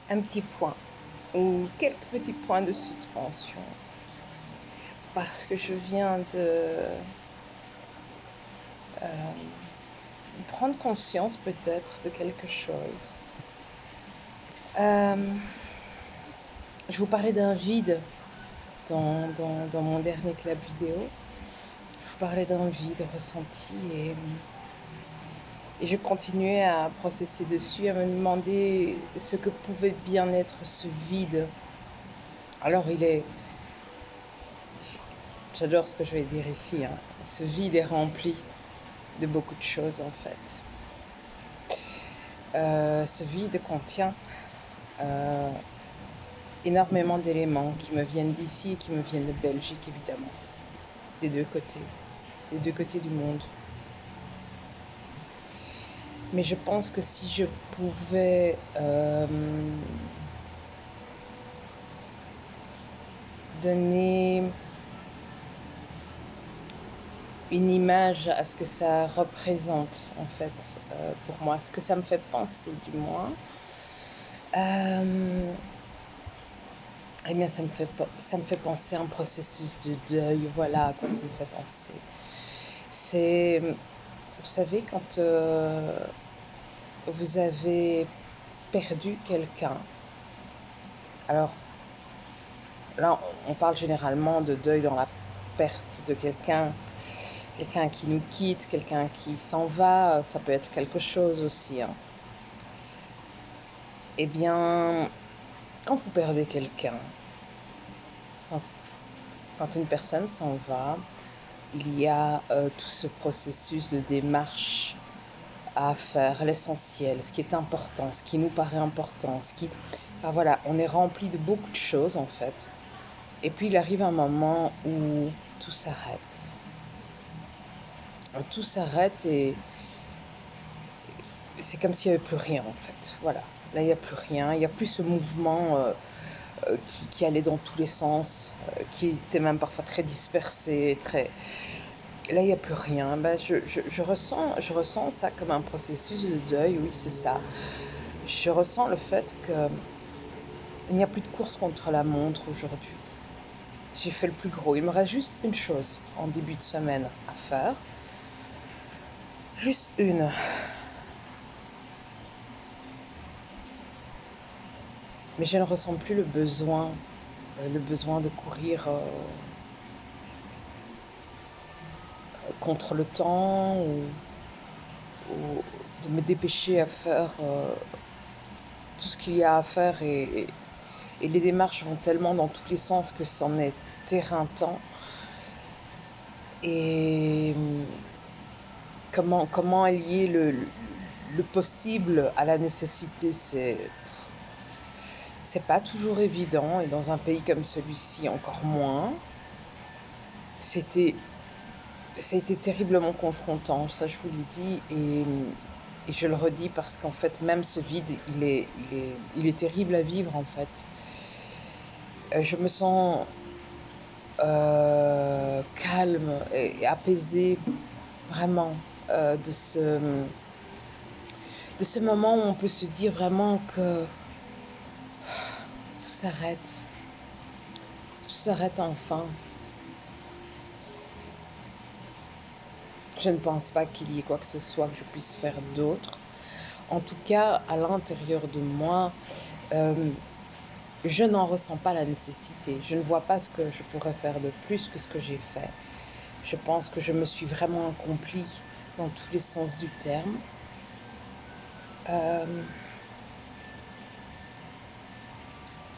un petit point ou quelques petits points de suspension parce que je viens de prendre conscience peut-être de quelque chose. Je vous parlais d'un vide dans mon dernier club vidéo. Je vous parlais d'un vide ressenti et je continuais à processer dessus, à me demander ce que pouvait bien être ce vide. Alors j'adore ce que je vais dire ici, hein. Ce vide est rempli de beaucoup de choses en fait. Ce vide contient énormément d'éléments qui me viennent d'ici et qui me viennent de Belgique évidemment, des deux côtés du monde. Mais je pense que si je pouvais donner une image à ce que ça représente en fait pour moi, ce que ça me fait penser du moins, eh bien ça me fait penser à un processus de deuil, voilà à quoi ça me fait penser. C'est, vous savez, quand vous avez perdu quelqu'un, alors là on parle généralement de deuil dans la perte de quelqu'un qui nous quitte, quelqu'un qui s'en va, ça peut être quelque chose aussi, hein. Eh bien, quand vous perdez quelqu'un, quand une personne s'en va, il y a tout ce processus de démarche à faire, l'essentiel, ce qui est important, ce qui nous paraît important, enfin, voilà, on est rempli de beaucoup de choses en fait. Et puis il arrive un moment où tout s'arrête. Tout s'arrête et c'est comme s'il n'y avait plus rien en fait. Voilà, là il n'y a plus rien, il n'y a plus ce mouvement qui allait dans tous les sens, qui était même parfois très dispersé, très... Là il n'y a plus rien. Ben, je ressens ça comme un processus de deuil, oui c'est ça. Je ressens le fait qu'il n'y a plus de course contre la montre aujourd'hui. J'ai fait le plus gros. Il me reste juste une chose en début de semaine à faire. Juste une. Mais je ne ressens plus le besoin de courir contre le temps ou de me dépêcher à faire tout ce qu'il y a à faire et les démarches vont tellement dans tous les sens que c'en est éreintant. Et comment allier le possible à la nécessité, c'est pas toujours évident, et dans un pays comme celui-ci encore moins. C'était terriblement confrontant, ça je vous l'ai dit, et je le redis parce qu'en fait même ce vide il est terrible à vivre en fait. Je me sens calme et apaisée vraiment de ce moment où on peut se dire vraiment que tout s'arrête enfin. Je ne pense pas qu'il y ait quoi que ce soit que je puisse faire d'autre. En tout cas, à l'intérieur de moi, je n'en ressens pas la nécessité. Je ne vois pas ce que je pourrais faire de plus que ce que j'ai fait. Je pense que je me suis vraiment accomplie dans tous les sens du terme.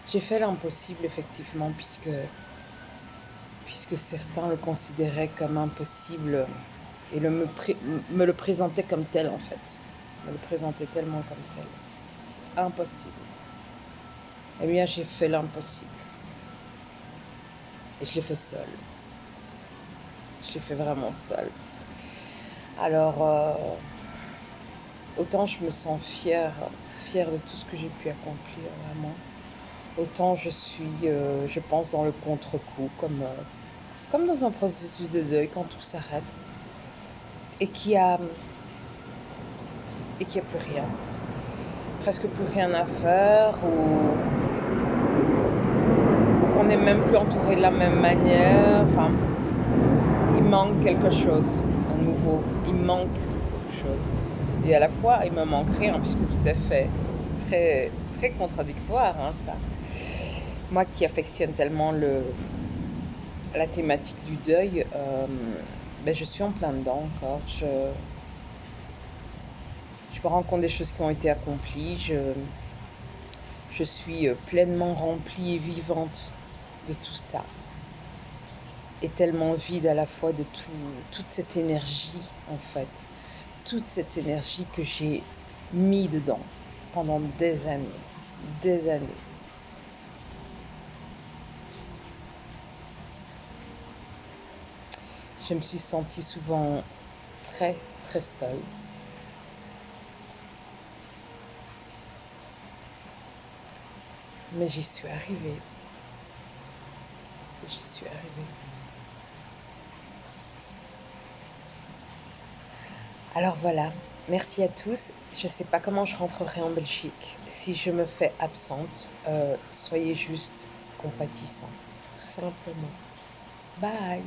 J'ai fait l'impossible, effectivement, puisque certains le considéraient comme impossible et me le présentaient comme tel, en fait. Me le présentaient tellement comme tel. Impossible. Eh bien, j'ai fait l'impossible. Et je l'ai fait seule. Je l'ai fait vraiment seule. Alors, autant je me sens fière de tout ce que j'ai pu accomplir, vraiment. Autant je suis, je pense, dans le contre-coup, comme dans un processus de deuil, quand tout s'arrête et qu'il y a plus rien. presque plus rien à faire ou qu'on n'est même plus entouré de la même manière. Enfin, il manque quelque chose à nouveau. Il manque quelque chose. Et à la fois, il me manque rien puisque tout est fait. C'est très, très contradictoire, hein, ça. Moi qui affectionne tellement la thématique du deuil, ben je suis en plein dedans encore. Je me rends compte des choses qui ont été accomplies. Je suis pleinement remplie et vivante de tout ça. Et tellement vide à la fois de toute cette énergie, en fait. Toute cette énergie que j'ai mis dedans pendant des années. Des années. Je me suis sentie souvent très, très seule. Mais j'y suis arrivée. J'y suis arrivée. Alors voilà, merci à tous. Je ne sais pas comment je rentrerai en Belgique. Si je me fais absente, soyez juste compatissants, tout simplement. Bye.